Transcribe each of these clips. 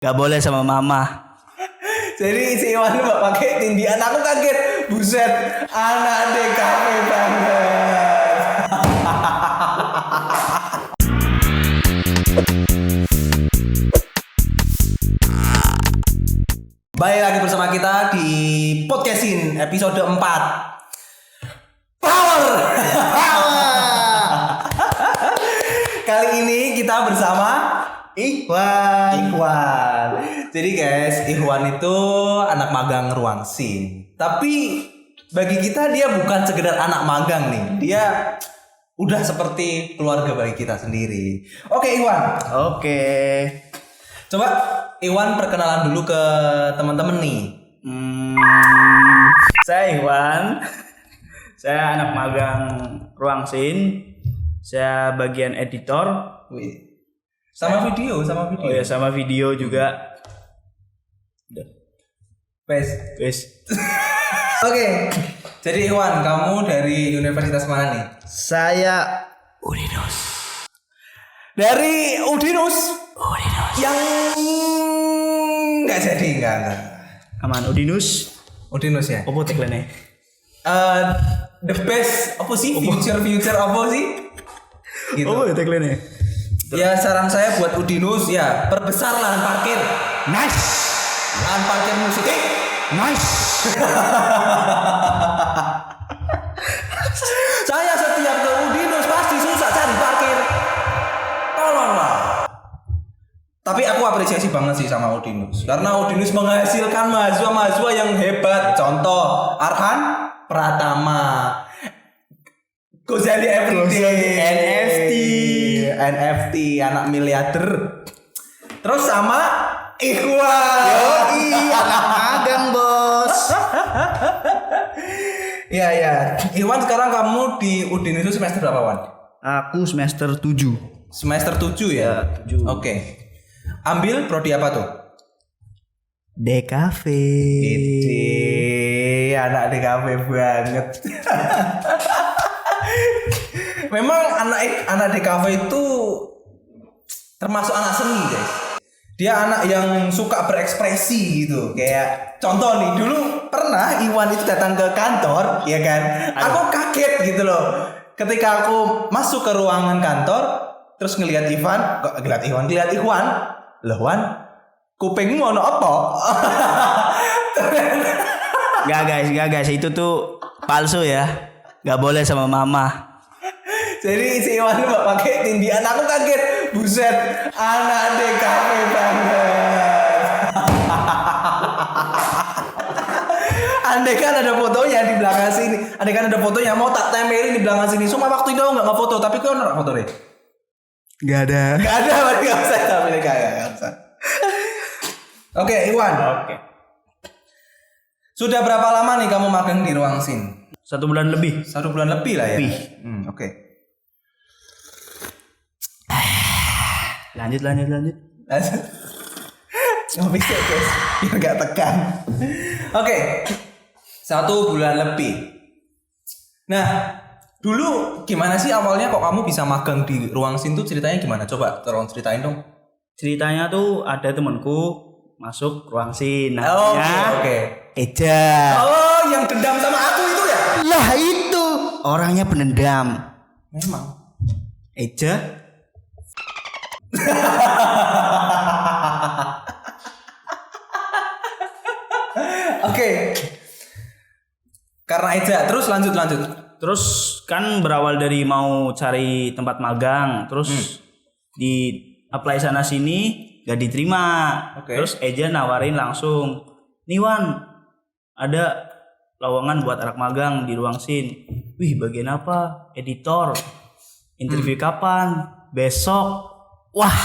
Gak boleh sama mama. Jadi si Iwan pakai tindian, aku kaget. Buset, anak DKP banget. Baik lagi bersama kita di podcastin episode 4. Power. Kali ini kita bersama Ikhwan. Jadi guys, Ikhwan itu anak magang ruang sin. Tapi bagi kita dia bukan sekedar anak magang nih. Dia udah seperti keluarga bagi kita sendiri. Oke Ikhwan. Oke. Coba Iwan perkenalan dulu ke teman-teman nih. Saya Iwan. Saya anak magang ruang sin. Saya bagian editor. Wih. Sama video. Oh ya, sama video juga. Wes. Oke. Jadi Iwan, kamu dari universitas mana nih? Saya Udinus. Dari Udinus. Yang enggak. Aman Udinus. Udinus ya. Apa tagline-nya? The best apa sih? Future apa sih? Gitu. Apa tagline-nya? Ya saran saya buat Udinus ya, perbesar lahan parkir. Nice. Lahan parkir musik. Nice. Saya setiap ke Udinus pasti susah cari parkir. Tolonglah. Tapi aku apresiasi banget sih sama Udinus. Karena Udinus menghasilkan mahasiswa-mahasiswa yang hebat. Contoh Arhan Pratama, Gozali NFT, anak miliarder. Terus sama Ikhwan. Anak magang, Bos. Iya. Iwan, sekarang kamu di Udinus itu semester berapa, Wan? Aku semester 7. Semester 7 ya? 7. Oke. Ambil prodi apa tuh? DKV. Anak DKV banget. Memang anak DKV itu termasuk anak seni, guys. Dia anak yang suka berekspresi gitu. Kayak contoh nih, dulu pernah Iwan itu datang ke kantor, ya kan? Aku kaget gitu loh. Ketika aku masuk ke ruangan kantor, terus ngelihat Ikhwan. Loh Wan, kupingmu ono apa? Gak guys, itu tuh palsu ya. Gak boleh sama mama. Jadi si Iwan pakai tindian, aku kaget. Buset, anak DKP banget. Andai kan ada fotonya di belakang sini. Andai kan ada fotonya, mau tak tempelin di belakang sini. Cuma waktu itu aku nggak ngefoto, tapi kau nggak foto deh. Gak ada. Berarti nggak usah tapi nggak usah. Oke, Iwan. Oke. Sudah berapa lama nih kamu magang di ruang sin? 1 bulan lebih. 1 bulan lebih lah ya. Oke. Lanjut. Nggak bisa guys, biar gak tekan. Oke. 1 bulan lebih. Nah, dulu gimana sih awalnya kok kamu bisa magang di ruang sin tuh, ceritanya gimana? Coba tolong ceritain dong. Ceritanya tuh ada temanku masuk ruang sin. Oke. Eja. Oh, yang dendam sama aku itu ya? Lah itu orangnya penendam. Memang. Eja. Oke. Karena Eja, terus lanjut. Terus kan berawal dari mau cari tempat magang, terus di apply sana sini gak diterima. Terus Eja nawarin langsung, "Nih Wan, ada lowongan buat anak magang di ruang sin." "Wih, bagian apa?" "Editor." "Interview kapan?" "Besok." Wah,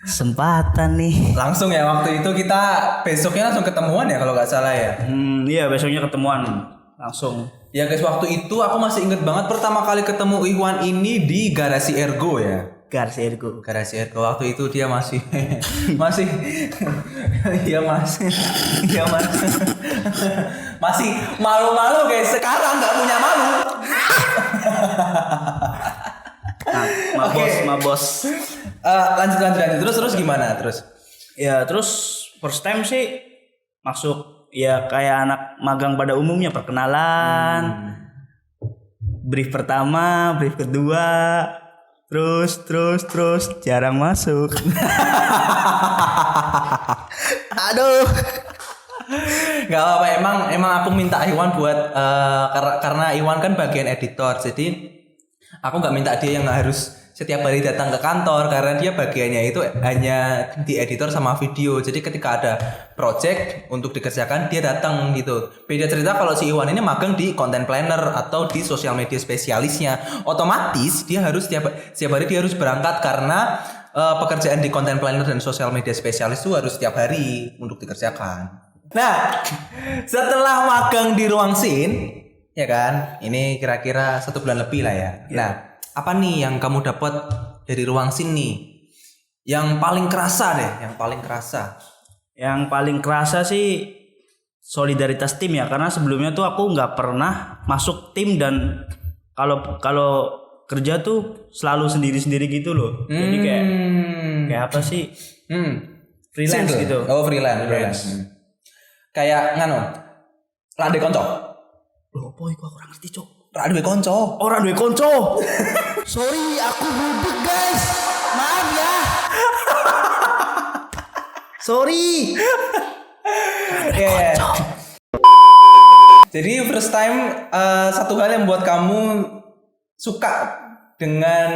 kesempatan nih. Langsung ya, waktu itu kita besoknya langsung ketemuan ya kalau nggak salah ya. Iya, besoknya ketemuan langsung. Ya guys, waktu itu aku masih inget banget pertama kali ketemu Ikhwan ini di Garasi Ergo ya. Garasi Ergo. Waktu itu dia masih masih malu-malu guys. Sekarang nggak punya malu. Mabos. Lanjut. Terus gimana terus? Ya terus first time sih masuk ya kayak anak magang pada umumnya, perkenalan, brief pertama, brief kedua, terus jarang masuk. Aduh. Gak apa-apa, emang aku minta Iwan buat karena Iwan kan bagian editor, jadi aku nggak minta dia yang harus setiap hari datang ke kantor karena dia bagiannya itu hanya di editor sama video. Jadi ketika ada project untuk dikerjakan dia datang gitu. Beda cerita kalau si Iwan ini magang di content planner atau di sosial media spesialisnya. Otomatis dia harus setiap hari dia harus berangkat karena pekerjaan di content planner dan sosial media spesialis itu harus setiap hari untuk dikerjakan. Nah, setelah magang di Ruang Sin, ya kan, ini kira-kira 1 bulan lebih lah ya. Nah, apa nih yang kamu dapat dari Ruang Sin nih? Yang paling kerasa deh, yang paling kerasa. Yang paling kerasa sih solidaritas tim ya, karena sebelumnya tuh aku nggak pernah masuk tim dan kalau kerja tuh selalu sendiri-sendiri gitu loh. Jadi kayak apa sih? Freelance Single. gitu. Oh, freelance. Kayak nganu. Ra duwe kanca. Loh, apa iku aku ora ngerti, Cok. Ra duwe kanca. Ora duwe kanca. Sorry, aku budek, guys. Maaf ya. Sorry. Yeah. Jadi first time satu hal yang membuat kamu suka dengan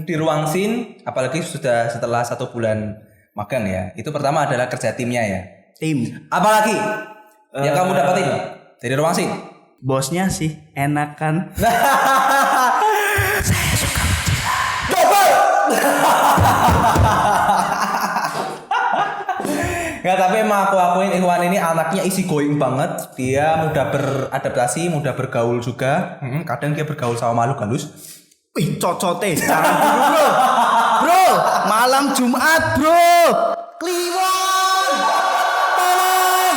di Ruang Sin, apalagi sudah setelah 1 bulan magang ya. Itu pertama adalah kerja timnya ya. Tim. Apalagi yang kamu dapatin dari Ruang Sin? Bosnya sih enak kan. Saya suka double. Nggak, tapi emang aku akuin Iwan ini anaknya easy going banget. Dia mudah beradaptasi, mudah bergaul juga. Kadang dia bergaul sama makhluk halus. Wih, cocote. Jangan dulu, bro. Bro, malam Jumat, bro. Kliwon. Tolong.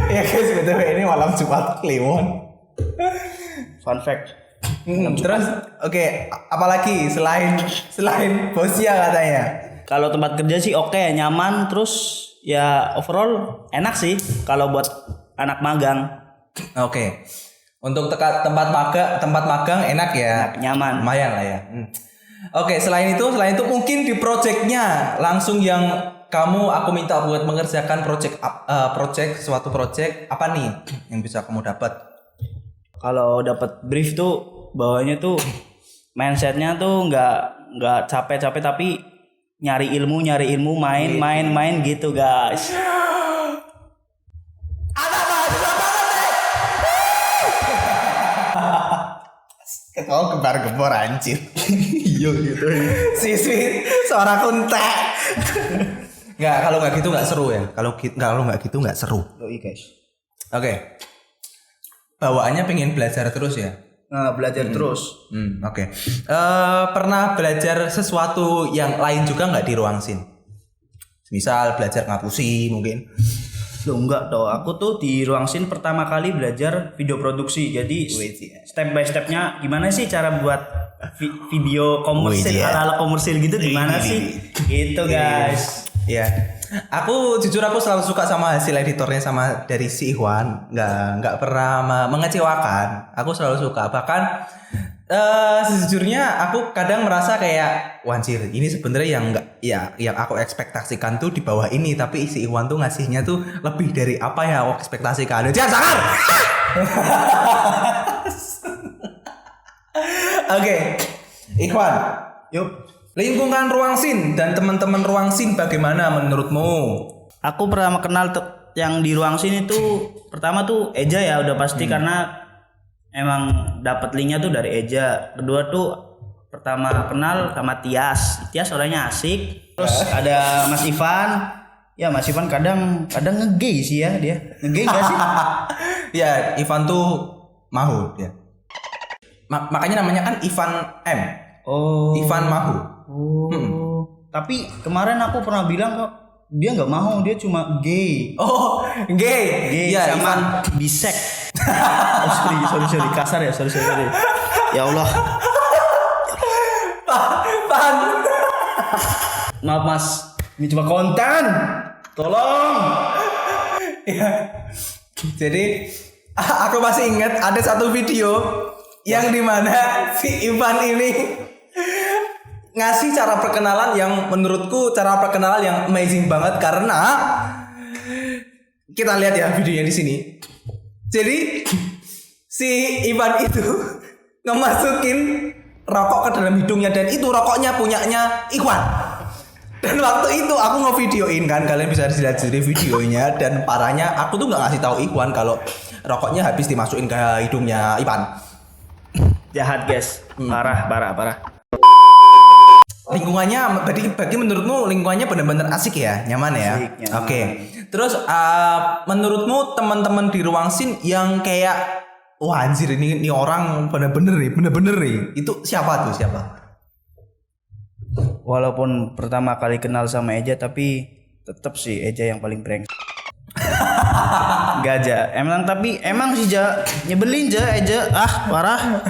Ya guys, betul ini malam Jumat Kliwon. Fun fact. Terus oke, apalagi selain bosnya katanya? Kalau tempat kerja sih oke, nyaman, terus ya overall enak sih kalau buat anak magang. Oke. Untuk tempat magang enak ya. Enak, nyaman. Lumayan lah ya. Oke, selain itu mungkin di projectnya langsung yang aku minta buat mengerjakan suatu project apa nih yang bisa kamu dapat? Kalau dapat brief tuh bawahnya tuh mindsetnya tuh nggak capek-capek tapi nyari ilmu main gitu guys. Kau gebar-gebor anjir. Iya gitu. Siswi suara kuntek. Nggak, kalau nggak gitu nggak seru ya. Kalau nggak gitu nggak seru. Yoi guys. Oke. Bawaannya pengen belajar terus ya. Nah, belajar terus. Oke. Pernah belajar sesuatu yang lain juga nggak di Ruang Sin? Misal belajar ngapusi mungkin. Loh enggak toh, aku tuh di Ruang Sin pertama kali belajar video produksi. Jadi step by stepnya gimana sih cara buat video komersil, ala komersil gitu gimana sih? Gitu guys. Ya. Aku selalu suka sama hasil editornya sama dari si Iwan. Nggak pernah mengecewakan. Aku selalu suka. Bahkan sejujurnya aku kadang merasa kayak wanjir ini sebenarnya yang aku ekspektasikan tuh di bawah ini, tapi si Iwan tuh ngasihnya tuh lebih dari apa yang aku ekspektasikan. Jangan sangar. Oke. Iwan, Yuk. Lingkungan Ruang Sin dan teman-teman Ruang Sin bagaimana menurutmu? Aku pertama kenal yang di Ruang Sin itu pertama tuh Eja ya udah pasti karena emang dapat linknya tuh dari Eja. Kedua tuh pertama kenal sama Tias orangnya asik. Terus ada Mas Ivan. Ya Mas Ivan kadang ngegay sih ya dia. Ngegay gak sih? Ya Ivan tuh mahu ya. Makanya namanya kan Ivan M. Oh. Ivan mahu. Tapi kemarin aku pernah bilang kok dia nggak mau, dia cuma gay. Oh, gay Ya, sama Ivan bisek. Oh, sorry kasar ya, sorry. Ya Allah. Maaf Mas, ini cuma konten. Tolong. Ya. Jadi aku masih ingat ada satu video yang dimana si Ivan ini ngasih cara perkenalan yang menurutku cara perkenalan yang amazing banget karena kita lihat ya videonya di sini. Jadi si Ivan itu ngemasukin rokok ke dalam hidungnya dan itu rokoknya punyanya Iwan. Dan waktu itu aku ngevideoin kan, kalian bisa lihat di videonya dan parahnya aku tuh nggak ngasih tahu Iwan kalau rokoknya habis dimasukin ke hidungnya Ivan. Jahat guys, parah. Lingkungannya bagi menurutmu lingkungannya benar-benar asik ya, nyaman ya. Oke. Terus menurutmu teman-teman di ruang sin yang kayak wah anjir ini orang bener-bener nih. Itu siapa? Walaupun pertama kali kenal sama Eja tapi tetap sih Eja yang paling brengsek. Gajah. Emang sih Ja nyebelin Eja. Parah.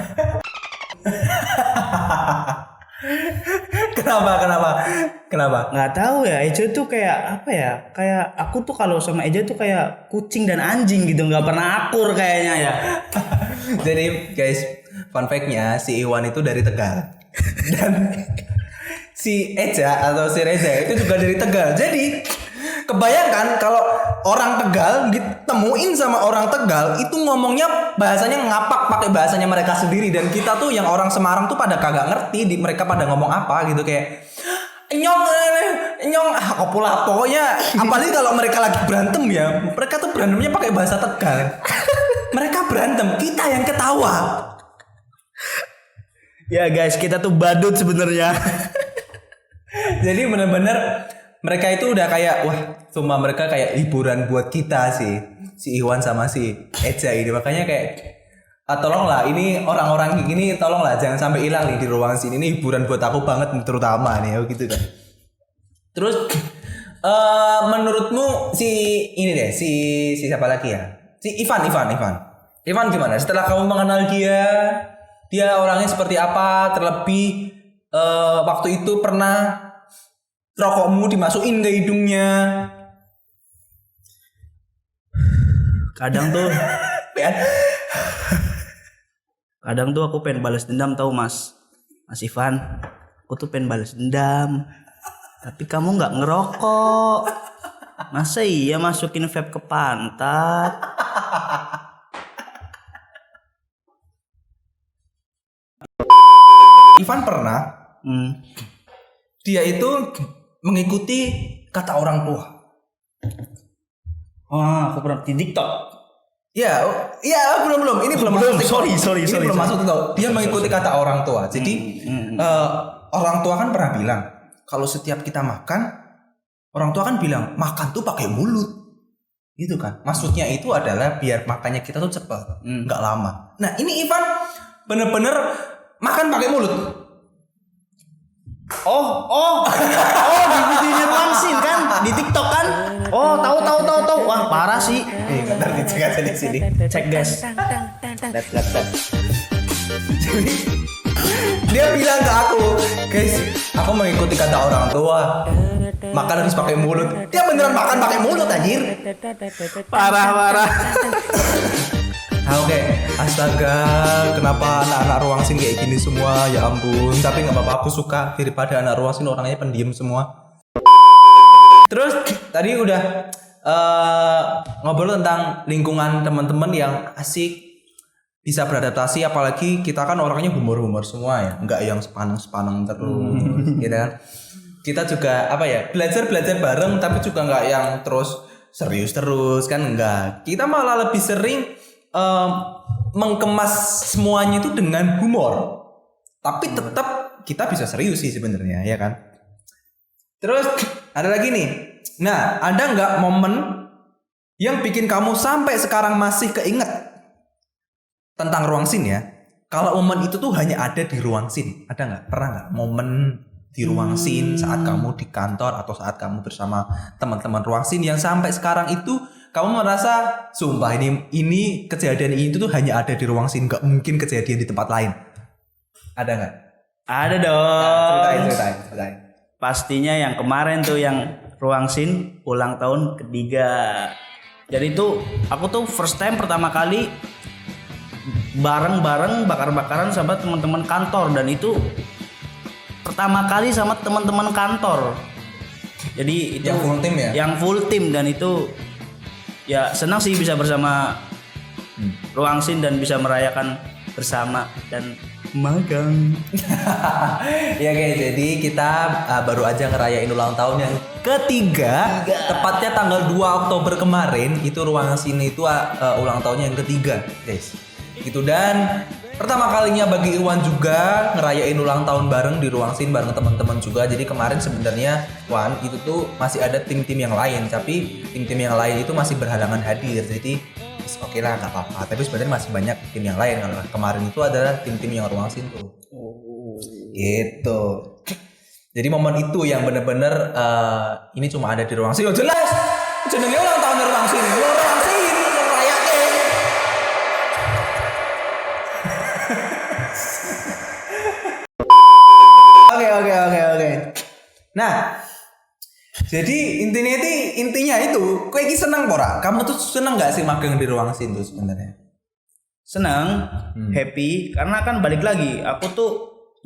Kenapa? Nggak tahu ya, Eja tuh kayak apa ya? Kayak aku tuh kalau sama Eja tuh kayak kucing dan anjing gitu, nggak pernah akur kayaknya ya. Jadi guys, fun fact-nya si Iwan itu dari Tegal dan si Eja atau si Reza itu juga dari Tegal. Jadi kebayangkan kalau orang Tegal ditemuin sama orang Tegal itu ngomongnya bahasanya ngapak pakai bahasanya mereka sendiri dan kita tuh yang orang Semarang tuh pada kagak ngerti mereka pada ngomong apa gitu kayak nyong apalah pokoknya apalagi kalau mereka lagi berantem ya mereka tuh berantemnya pakai bahasa Tegal. Mereka berantem kita yang ketawa. Ya guys, kita tuh badut sebenarnya. Jadi benar-benar mereka itu udah kayak wah, cuma mereka kayak hiburan buat kita sih. Si Iwan sama si Eja ini makanya kayak tolonglah ini orang-orang gini tolonglah jangan sampai hilang nih di ruang sini. Ini hiburan buat aku banget terutama nih gitu kan. Terus menurutmu si ini deh si siapa lagi ya? Si Ivan gimana? Setelah kamu mengenal dia orangnya seperti apa? Terlebih waktu itu pernah rokokmu dimasukin ke hidungnya. Kadang tuh aku pengen balas dendam tahu Mas Ivan. Aku tuh pengen balas dendam. Tapi kamu nggak ngerokok. Masa iya masukin vape ke pantat? Ivan pernah. Dia itu mengikuti kata orang tua. Aku pernah di TikTok. Ya, belum. Ini belum masuk. Sorry. Ini belum masuk TikTok. Dia mengikuti kata orang tua. Jadi orang tua kan pernah bilang kalau setiap kita makan, orang tua kan bilang makan tuh pakai mulut, gitu kan? Maksudnya itu adalah biar makannya kita tuh cepat, nggak lama. Nah ini Ivan bener-bener makan pakai mulut. Di videonya Ruangsin kan di TikTok kan? Tahu. Wah, parah sih. Bentar dicek aja di sini. Cek guys. Lihat. Jadi dia bilang ke aku, guys, aku mengikuti kata orang tua. Makan harus pakai mulut. Dia beneran makan pakai mulut anjir. Parah. Oke. Astaga, kenapa anak-anak ruang sini kayak gini semua? Ya ampun, tapi nggak apa-apa, aku suka daripada anak ruang sini orangnya pendiam semua. Terus tadi udah ngobrol tentang lingkungan teman-teman yang asik, bisa beradaptasi, apalagi kita kan orangnya humor-humor semua ya, nggak yang sepanang-sepanang terus, gitu kan. Kita juga belajar bareng, tapi juga nggak yang terus serius terus kan, enggak. Kita malah lebih sering mengkemas semuanya itu dengan humor, tapi tetap kita bisa serius sih sebenarnya, ya kan. Terus ada lagi nih. Nah, ada nggak momen yang bikin kamu sampai sekarang masih keinget tentang ruang sin ya? Kalau momen itu tuh hanya ada di ruang sin, ada nggak? Pernah nggak momen di ruang sin saat kamu di kantor atau saat kamu bersama teman-teman ruang sin yang sampai sekarang itu kamu merasa sumpah ini kejadian itu tuh hanya ada di ruang sin, nggak mungkin kejadian di tempat lain? Ada nggak? Ada dong. Ceritain. pastinya yang kemarin tuh yang ruang sin ulang tahun ketiga. Jadi itu aku tuh first time pertama kali bareng-bareng bakar-bakaran sama teman-teman kantor, dan itu pertama kali sama teman-teman kantor. Jadi itu Yang full tim ya? Yang full tim, dan itu ya senang sih bisa bersama ruang sin dan bisa merayakan bersama dan magang. Ya guys, jadi kita baru aja ngerayain ulang tahun yang ketiga. Tepatnya tanggal 2 Oktober kemarin itu ruang sini itu ulang tahunnya yang ketiga, guys. Gitu, dan pertama kalinya bagi Iwan juga ngerayain ulang tahun bareng di ruang sin bareng teman-teman juga. Jadi kemarin sebenarnya Wan itu tuh masih ada tim-tim yang lain, tapi tim-tim yang lain itu masih berhalangan hadir. Jadi oke lah, nggak apa-apa. Tapi sebenarnya masih banyak tim yang lain. Kalau kemarin itu adalah tim-tim yang ruang sin tuh. Gitu. Jadi momen itu yang bener-bener ini cuma ada di ruang sin. Oh, jelas. Jenenge ulang tahun ruang sin. Ruang sin yang rayain. Oke. Nah, jadi intinya itu, kowe iki seneng pora? Kamu tuh seneng nggak sih magang di ruang sin tuh sebenarnya? Senang, happy, karena kan balik lagi aku tuh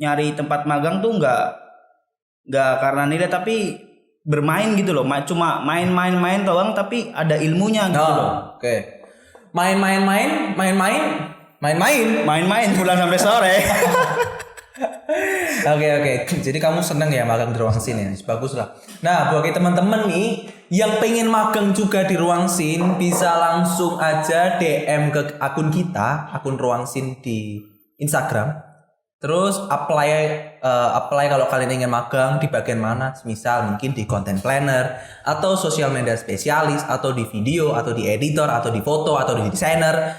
nyari tempat magang tuh nggak karena nilai, tapi bermain gitu loh. Cuma main doang tapi ada ilmunya gitu loh. Oke. Main Main-main pulang sampai sore. Oke. Jadi kamu seneng ya magang di ruang sin ya? Bagus lah. Nah, bagi teman-teman nih yang pengen magang juga di ruang sin, bisa langsung aja DM ke akun kita, akun ruang sin di Instagram. Terus apply kalau kalian ingin magang di bagian mana, misal mungkin di content planner atau social media spesialis atau di video atau di editor atau di foto atau di desainer.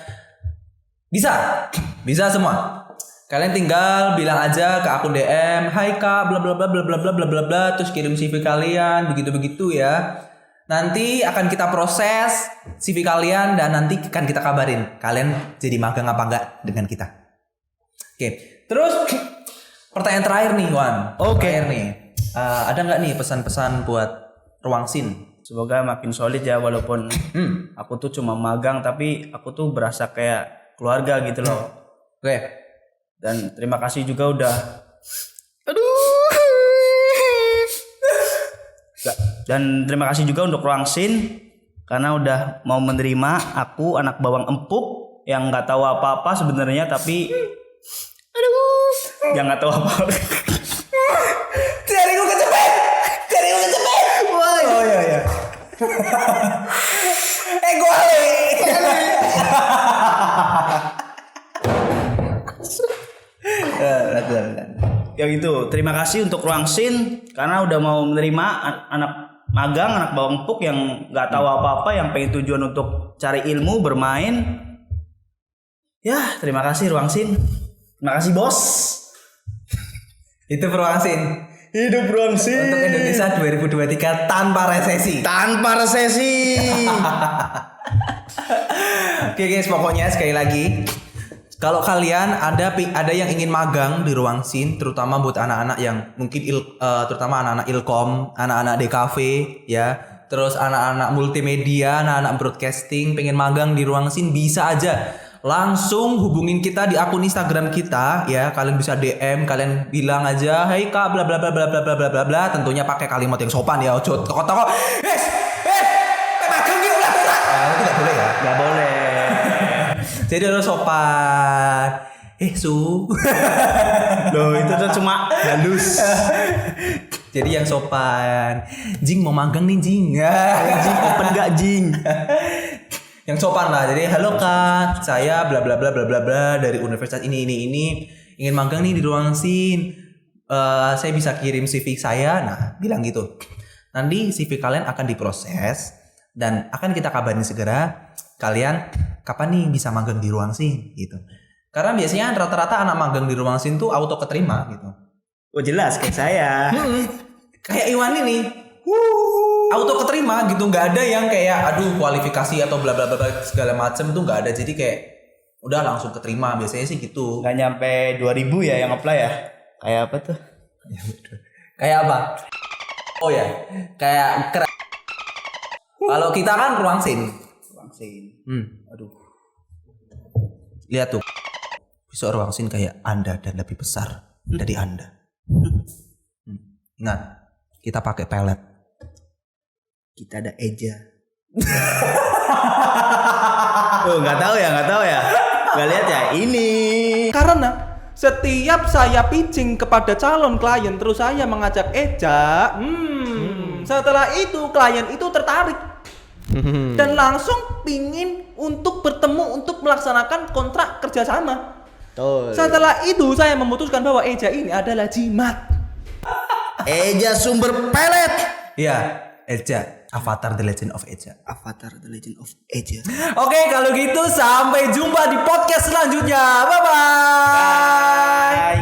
Bisa semua. Kalian tinggal bilang aja ke akun DM, "Hai Kak, bla bla bla bla bla bla bla bla bla," terus kirim CV kalian, begitu ya. Nanti akan kita proses CV kalian dan nanti akan kita kabarin kalian jadi magang apa enggak dengan kita. Oke. Terus pertanyaan terakhir nih, Wan. Oke. Terakhir nih. Ada nggak nih pesan-pesan buat ruang sin? Semoga makin solid ya, walaupun aku tuh cuma magang tapi aku tuh berasa kayak keluarga gitu loh. Oke. Dan terima kasih juga udah Dan terima kasih juga untuk ruang sin karena udah mau menerima aku, anak bawang empuk yang nggak tahu apa-apa sebenarnya, tapi yang nggak tahu apa-apa. Jariku kecepet. Oh iya. Gue Ya gitu. Terima kasih untuk ruang sin karena udah mau menerima anak magang, anak bawang empuk yang nggak tahu apa-apa, yang pengen tujuan untuk cari ilmu, bermain. Ya, terima kasih ruang sin. Terima kasih bos. Itu ruang sin. Hidup ruang sin Untuk Indonesia 2023 tanpa resesi. Oke guys, pokoknya sekali lagi, kalau kalian ada yang ingin magang di ruang sin, terutama buat anak-anak yang mungkin terutama anak-anak ilkom, anak-anak DKV ya, terus anak-anak multimedia, anak-anak broadcasting pengen magang di ruang sin, bisa aja langsung hubungin kita di akun Instagram kita ya. Kalian bisa DM, kalian bilang aja, "Hai Kak, bla bla bla bla bla bla bla bla." Tentunya pakai kalimat yang sopan ya, ojo toko-toko. Magang yuk lah. Itu enggak boleh ya? Nggak boleh. Jadi harus sopan. Su. Loh, itu tuh cuma halus. Jadi yang sopan. Jing mau magang nih, Jing. Jing open gak Jing? Yang sopan lah. Jadi, "Halo Kak, saya bla bla bla bla bla bla dari universitas ini ingin magang nih di ruang sin. Saya bisa kirim CV saya." Nah, bilang gitu. Nanti CV kalian akan diproses dan akan kita kabarin segera kalian kapan nih bisa magang di ruang sin gitu. Karena biasanya rata-rata anak magang di ruang sin tuh auto keterima gitu. Oh jelas kayak saya. Kayak Iwan ini. Auto keterima gitu, nggak ada yang kayak aduh kualifikasi atau bla bla bla segala macem tuh nggak ada. Jadi kayak udah langsung keterima, biasanya sih gitu. Nggak nyampe 2000 ya yang apply ya? Kayak apa tuh? Kayak apa? Oh ya, kayak keren. Kalau kita kan ruang sin. Aduh. Lihat tuh. Besok ruang sin kayak Anda dan lebih besar dari Anda. Ingat, kita pakai pelet. Kita ada Eja. Oh, nggak tahu ya. Nggak lihat ya. Ini. Karena setiap saya pitching kepada calon klien terus saya mengajak Eja, setelah itu klien itu tertarik dan langsung pingin untuk bertemu untuk melaksanakan kontrak kerjasama. Setelah itu saya memutuskan bahwa Eja ini adalah jimat. Eja sumber pelet. Iya, Eja. Avatar The Legend of Eja. Avatar The Legend of Eja. Oke, kalau gitu sampai jumpa di podcast selanjutnya. Bye-bye.